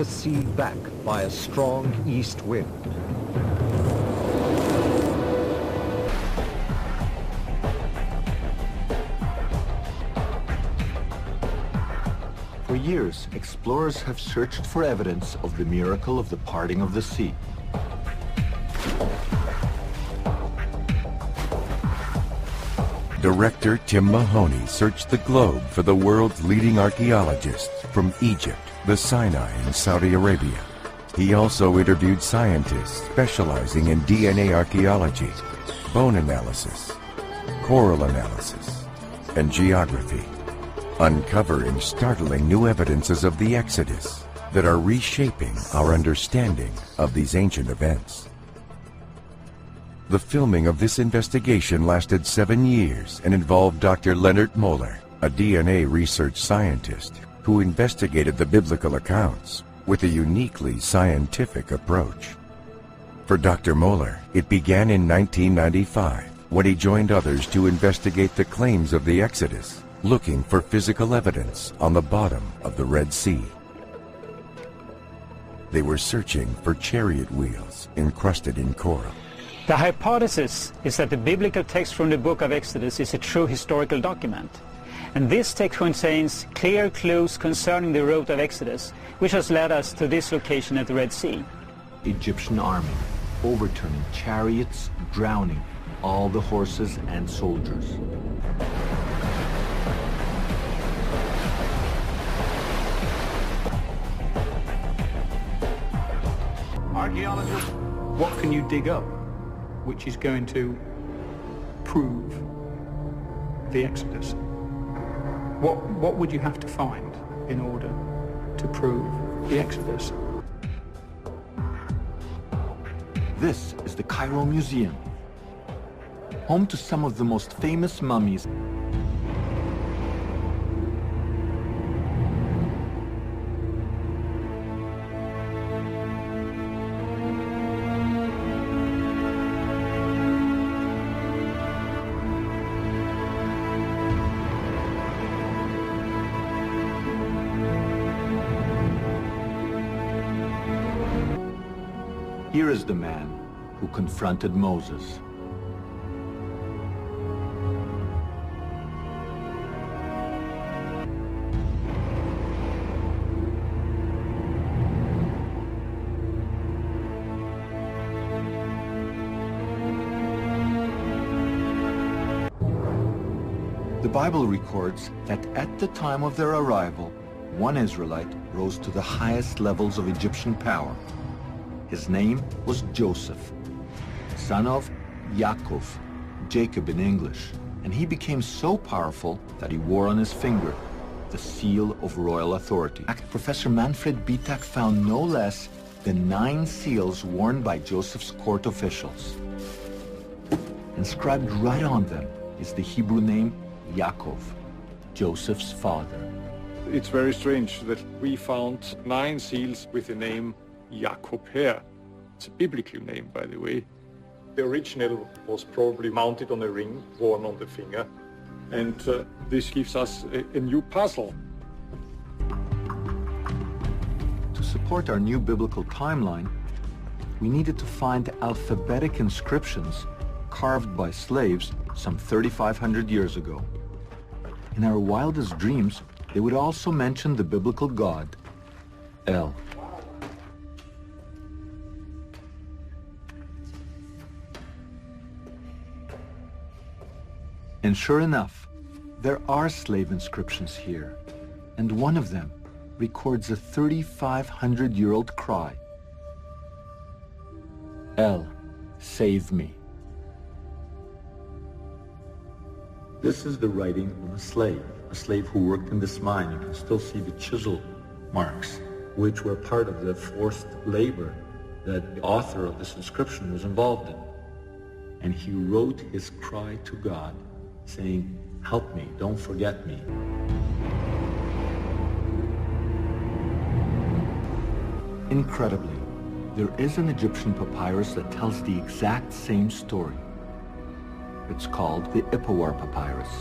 the sea back by a strong east wind. For years, explorers have searched for evidence of the miracle of the parting of the sea. Director Tim Mahoney searched the globe for the world's leading archaeologists from Egypt, the Sinai, and Saudi Arabia. He also interviewed scientists specializing in DNA archaeology, bone analysis, coral analysis, and geography, uncovering startling new evidences of the Exodus that are reshaping our understanding of these ancient events. The filming of this investigation lasted 7 years and involved Dr. Leonard Moeller, a DNA research scientist who investigated the biblical accounts with a uniquely scientific approach. For Dr. Moeller, it began in 1995 when he joined others to investigate the claims of the Exodus, looking for physical evidence on the bottom of the Red Sea. They were searching for chariot wheels encrusted in coral. The hypothesis is that the biblical text from the book of Exodus is a true historical document. And this text contains clear clues concerning the route of Exodus, which has led us to this location at the Red Sea. Egyptian army, overturning chariots, drowning all the horses and soldiers. Archaeologists, what can you dig up which is going to prove the Exodus? What would you have to find in order to prove the Exodus? This is the Cairo Museum, home to some of the most famous mummies. Here is the man who confronted Moses. The Bible records that at the time of their arrival, one Israelite rose to the highest levels of Egyptian power. His name was Joseph, son of Yaakov, Jacob in English, and he became so powerful that he wore on his finger the seal of royal authority. Professor Manfred Bitak found no less than 9 seals worn by Joseph's court officials. Inscribed right on them is the Hebrew name Yaakov, Joseph's father. It's very strange that we found 9 seals with the name Jacob here. It's a biblical name, by the way. The original was probably mounted on a ring worn on the finger, and this gives us a new puzzle. To support our new biblical timeline, we needed to find alphabetic inscriptions carved by slaves some 3,500 years ago. In our wildest dreams, they would also mention the biblical god, El. And sure enough, there are slave inscriptions here, and one of them records a 3,500-year-old cry. El, save me. This is the writing of a slave who worked in this mine. You can still see the chisel marks, which were part of the forced labor that the author of this inscription was involved in. And he wrote his cry to God, saying, "Help me, don't forget me." Incredibly, there is an Egyptian papyrus that tells the exact same story. It's called the Ipuwer Papyrus.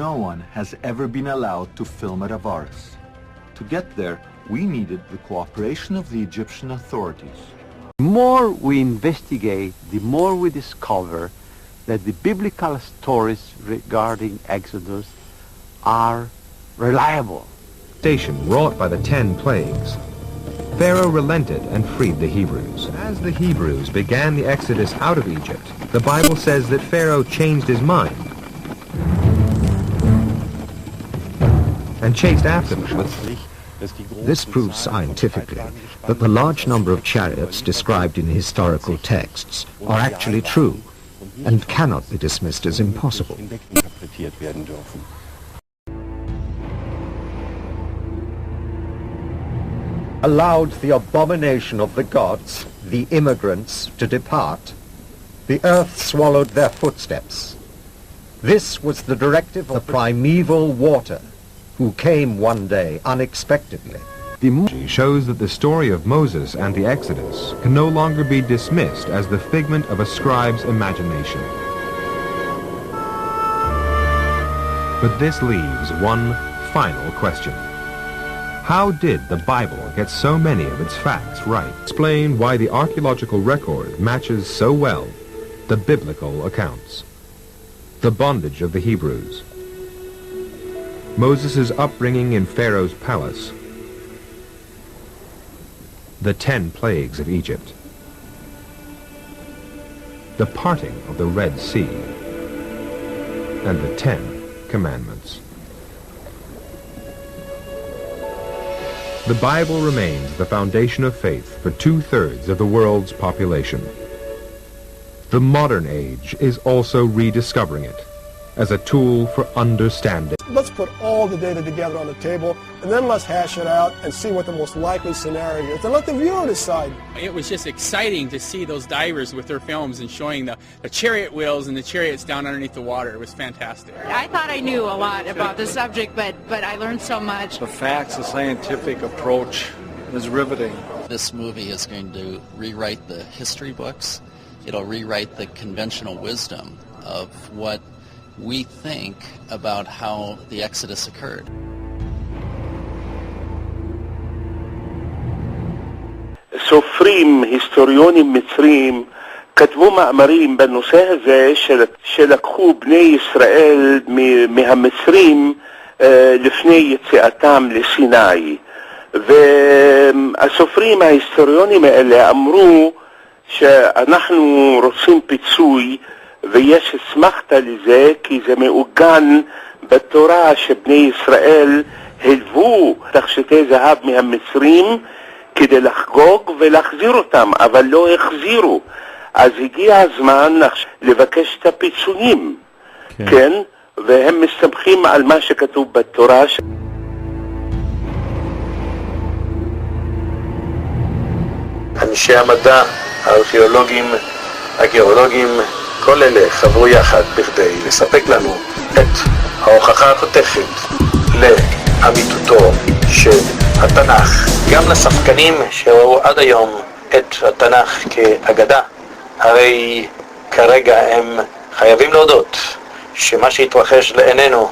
no one has ever been allowed to film at Avaris. To get there, we needed the cooperation of the Egyptian authorities. The more we investigate, the more we discover that the biblical stories regarding Exodus are reliable. Wrought by the 10 plagues, Pharaoh relented and freed the Hebrews. As the Hebrews began the exodus out of Egypt, the Bible says that Pharaoh changed his mind and chased after them. This proves scientifically that the large number of chariots described in historical texts are actually true and cannot be dismissed as impossible. Allowed the abomination of the gods, the immigrants, to depart, the earth swallowed their footsteps. This was the directive of the primeval water, who came one day unexpectedly. The shows that the story of Moses and the Exodus can no longer be dismissed as the figment of a scribe's imagination. But this leaves one final question. How did the Bible get so many of its facts right? Explain why the archaeological record matches so well the biblical accounts. The bondage of the Hebrews, Moses' upbringing in Pharaoh's palace, the 10 plagues of Egypt, the parting of the Red Sea, and the 10 commandments. The Bible remains the foundation of faith for 2/3 of the world's population. The modern age is also rediscovering it as a tool for understanding. Let's put all the data together on the table, and then let's hash it out and see what the most likely scenario is, and let the viewer decide. It was just exciting to see those divers with their films and showing the chariot wheels and the chariots down underneath the water. It was fantastic. I thought I knew a lot about the subject, but I learned so much. The facts, the scientific approach is riveting. This movie is going to rewrite the history books. It'll rewrite the conventional wisdom of what we think about how the Exodus occurred. סופרים, היסטוריונים מצרים, כתבו מאמרים בנושא הזה שלקחו בני ישראל מהמצרים לפני יציאתם לסיני. והסופרים, ההיסטוריונים האלה אמרו שאנחנו רוצים פיצוי ויש אסמכתה לזה כי זה מעוגן בתורה שבני ישראל הלוו תכשיטי זהב מהמצרים כדי לחגוג ולהחזיר אותם, אבל לא החזירו. אז הגיע הזמן לבקש את הפיצויים, כן? והם מסתמכים על מה שכתוב בתורה. אנשי המדע, הארכיאולוגים, הגיאולוגים, כל אלה חברו יחד בכדי לספק לנו את ההוכחה החותכת לאמיתותו של התנ"ך. גם לספקנים שראו עד היום את התנ"ך כאגדה, הרי כרגע הם חייבים להודות שמה שהתרחש לעינינו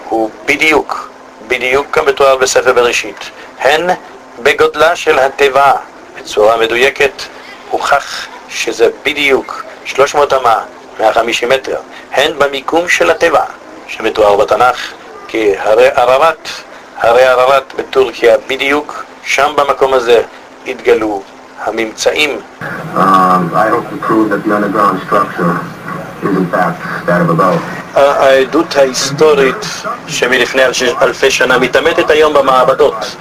הוא בדיוק כמתואר בספר בראשית. הן בגודלה של הטבע בצורה מדויקת הוכח שזה בדיוק 300 אמה, 150 מטר, הן במיקום של הטבע שמתואר בתנ"ך כהרי ערערת. הרי ערערת בטורקיה, בדיוק שם במקום הזה התגלו הממצאים. העדות ההיסטורית שמלפני אלפי שנה מתאמתת היום במעבדות.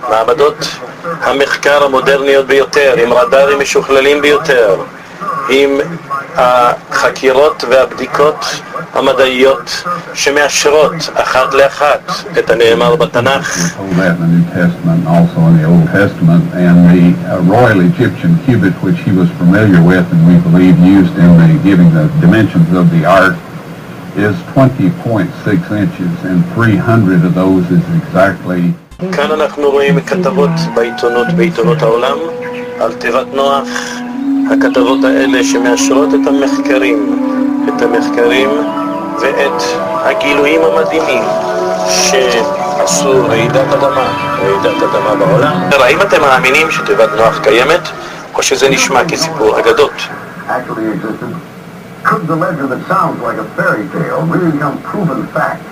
מעבדות המחקר המודרניות ביותר, עם רדארים משוכללים ביותר, עם החקירות והבדיקות המדעיות שמאשרות אחת לאחת את הנאמר בתנ"ך. Royal Egyptian cubit which he was familiar with and we believe used in giving the dimensions of the ark is 20.6 inches and 300 of those is exactly. כאן אנחנו רואים כתבות בעיתונות העולם על תיבת נוח. הכתבות האלה שמאשרות את המחקרים ואת הגילויים המדהימים שעשו רעידת אדמה בעולם. האם אתם מאמינים שתיבת נוח קיימת, או שזה נשמע כסיפור אגדות? Could the legend that sounds like a fairy tale really become proven fact?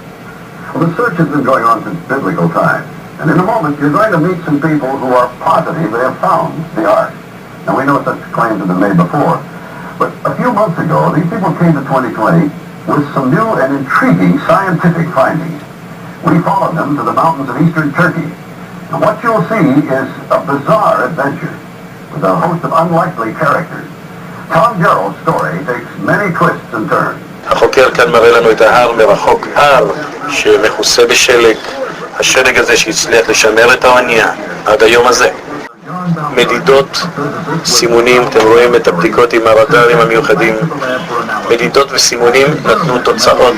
Well, the search has been going on since biblical times. And in a moment, you're going to meet some people who are positive they have found the ark. Now, we know such claims have been made before. But a few months ago, these people came to 2020 with some new and intriguing scientific findings. We followed them to the mountains of eastern Turkey. And what you'll see is a bizarre adventure with a host of unlikely characters. Tom Gerald's story takes many twists and turns. החוקר כאן מראה לנו את ההר מרחוק, הר שמכוסה בשלג, השלג הזה שהצליח לשמר את האונייה עד היום הזה. מדידות, סימונים, אתם רואים את הבדיקות עם הרדארים המיוחדים. מדידות וסימונים נתנו תוצאות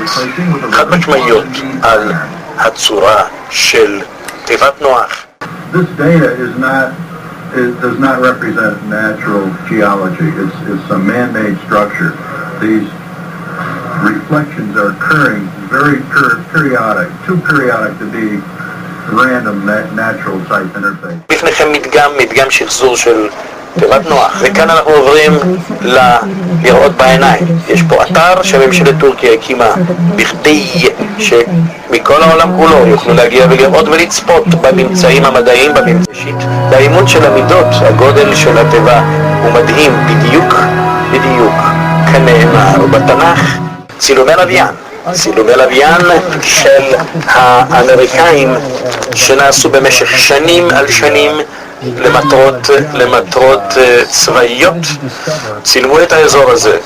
חד משמעיות על הצורה של תיבת נוח. This data does not represent natural geology. It's some man-made structure. These reflections are occurring very periodic, too periodic to be random natural type interface. בפניכם מדגם שחזור של תיבת נוח, וכאן אנחנו עוברים לראות בעיניים. יש פה אתר שממשלת טורקיה הקימה בכדי שמכל העולם כולו יוכלו להגיע ולראות ולצפות בממצאים המדעיים, באימון של המידות. הגודל של התיבה הוא מדהים, בדיוק כנאמר בתנ"ך. צילומי לוויין של האמריקאים שנעשו במשך שנים על שנים למטרות צבאיות, צילמו את האזור הזה.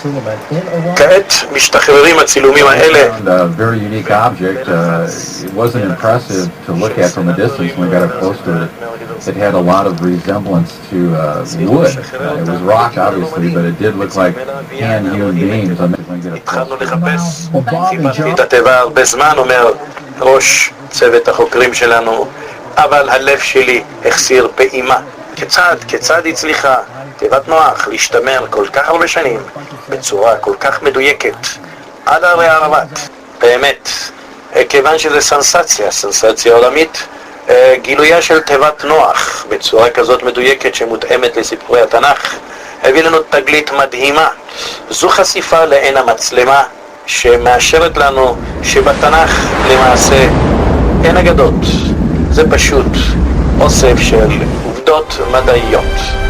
כעת משתחררים הצילומים האלה. A very unique object. It wasn't impressive to look at from a distance when we got up close to it. It had a lot of resemblance to wood. It was rock, obviously, but it did look like hand-hewn beams. התחלנו לחפש. חיפשתי את התיבה הרבה זמן, אומר ראש צוות החוקרים שלנו, אבל הלב שלי החסיר פעימה. כיצד הצליחה תיבת נוח להשתמר כל כך הרבה שנים בצורה כל כך מדויקת עד הרי הערבת? באמת, כיוון שזה סנסציה עולמית, גילויה של תיבת נוח בצורה כזאת מדויקת שמותאמת לסיפורי התנ"ך הביא לנו תגלית מדהימה. זו חשיפה לעין המצלמה שמאשרת לנו שבתנ"ך למעשה אין אגדות, זה פשוט אוסף של עובדות מדעיות.